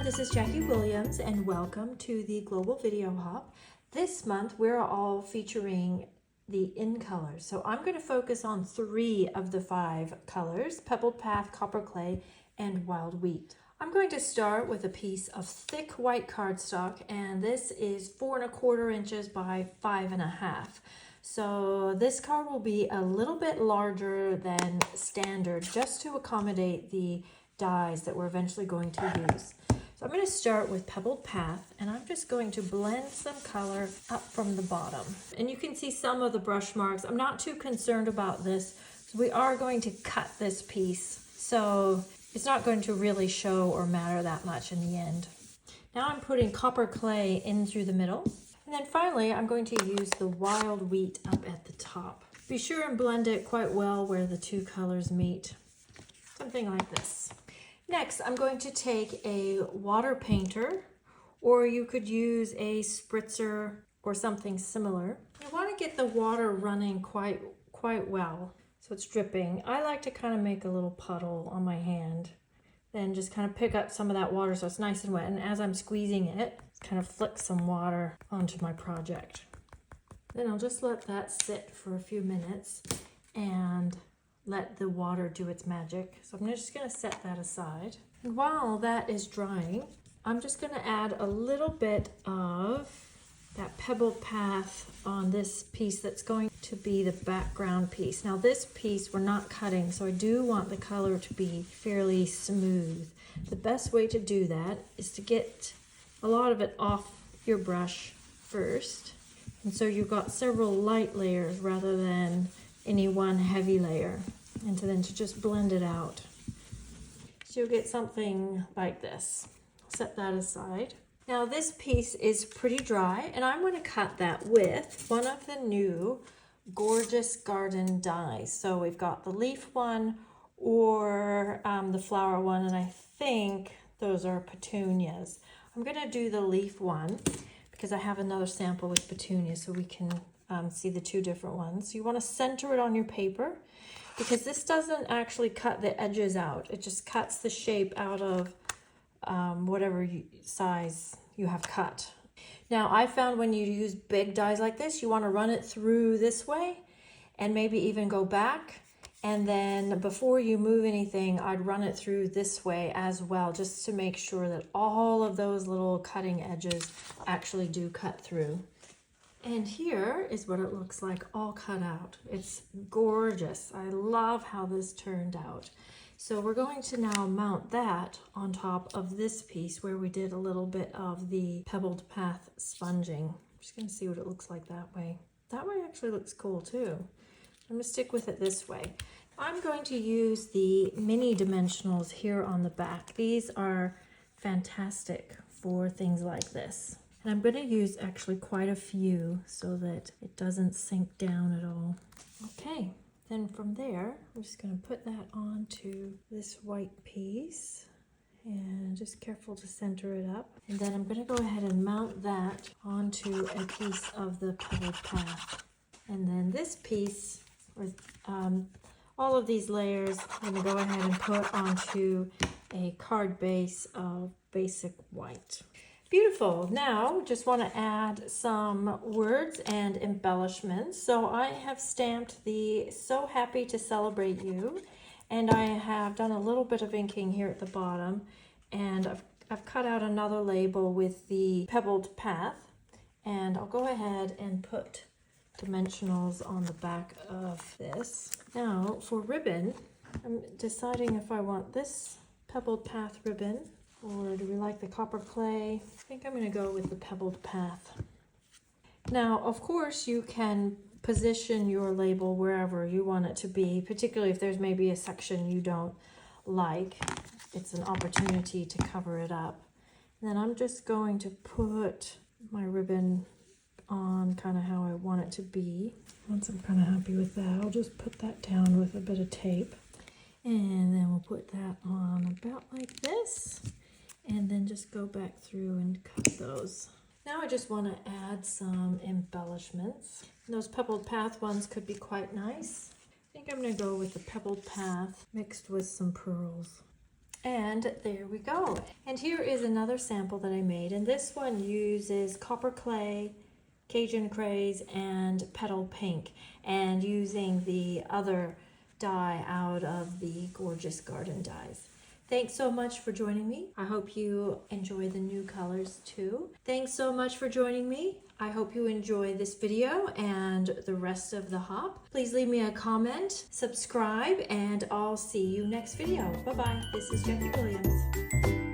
this is Jackie Williams and welcome to the Global Video Hub. This month we're all featuring the in colors. So I'm going to focus on 3 of the 5 colors: Pebbled Path, Copper Clay, and Wild Wheat. I'm going to start with a piece of thick white cardstock, and this is 4 1/4 inches by 5 1/2. So this card will be a little bit larger than standard just to accommodate the dies that we're eventually going to use. So I'm going to start with Pebbled Path, and I'm just going to blend some color up from the bottom. And you can see some of the brush marks. I'm not too concerned about this. So we are going to cut this piece, so it's not going to really show or matter that much in the end. Now I'm putting Copper Clay in through the middle. And then finally, I'm going to use the Wild Wheat up at the top. Be sure and blend it quite well where the 2 colors meet. Something like this. Next, I'm going to take a water painter, or you could use a spritzer or something similar. You want to get the water running quite well, so it's dripping. I like to kind of make a little puddle on my hand, then just kind of pick up some of that water so it's nice and wet. And as I'm squeezing it, kind of flick some water onto my project. Then I'll just let that sit for a few minutes and let the water do its magic. So I'm just going to set that aside. And while that is drying, I'm just going to add a little bit of that Pebbled Path on this piece that's going to be the background piece. Now this piece we're not cutting, so I do want the color to be fairly smooth. The best way to do that is to get a lot of it off your brush first. And so you've got several light layers rather than any one heavy layer. And then to just blend it out. So you'll get something like this. Set that aside. Now this piece is pretty dry, and I'm going to cut that with one of the new Gorgeous Garden dies. So we've got the leaf one or the flower one, and I think those are petunias. I'm going to do the leaf one because I have another sample with petunias so we can see the 2 different ones. So you want to center it on your paper, because this doesn't actually cut the edges out. It just cuts the shape out of whatever size you have cut. Now I found when you use big dies like this, you want to run it through this way and maybe even go back. And then before you move anything, I'd run it through this way as well, just to make sure that all of those little cutting edges actually do cut through. And here is what it looks like all cut out. It's gorgeous. I love how this turned out. So we're going to now mount that on top of this piece where we did a little bit of the Pebbled Path sponging. I'm just going to see what it looks like that way. That way actually looks cool too. I'm going to stick with it this way. I'm going to use the mini dimensionals here on the back. These are fantastic for things like this. And I'm going to use actually quite a few so that it doesn't sink down at all. Okay, then from there, I'm just going to put that onto this white piece and just careful to center it up. And then I'm going to go ahead and mount that onto a piece of the Pebbled Path. And then this piece, or all of these layers, I'm going to go ahead and put onto a card base of basic white. Beautiful. Now just want to add some words and embellishments. So I have stamped the "So Happy to Celebrate You," and I have done a little bit of inking here at the bottom, and I've cut out another label with the Pebbled Path, and I'll go ahead and put dimensionals on the back of this. Now for ribbon, I'm deciding if I want this Pebbled Path ribbon, or do we like the Copper Clay? I think I'm going to go with the Pebbled Path. Now, of course, you can position your label wherever you want it to be, particularly if there's maybe a section you don't like. It's an opportunity to cover it up. And then I'm just going to put my ribbon on kind of how I want it to be. Once I'm kind of happy with that, I'll just put that down with a bit of tape. And then we'll put that on about like this. And then just go back through and cut those. Now I just want to add some embellishments. And those Pebbled Path ones could be quite nice. I think I'm going to go with the Pebbled Path mixed with some pearls. And there we go. And here is another sample that I made, and this one uses copper clay, Cajun craze, and petal pink, and using the other dye out of the Gorgeous Garden dyes. Thanks so much for joining me. I hope you enjoy the new colors too. Thanks so much for joining me. I hope you enjoy this video and the rest of the hop. Please leave me a comment, subscribe, and I'll see you next video. Bye-bye. This is Jackie Williams.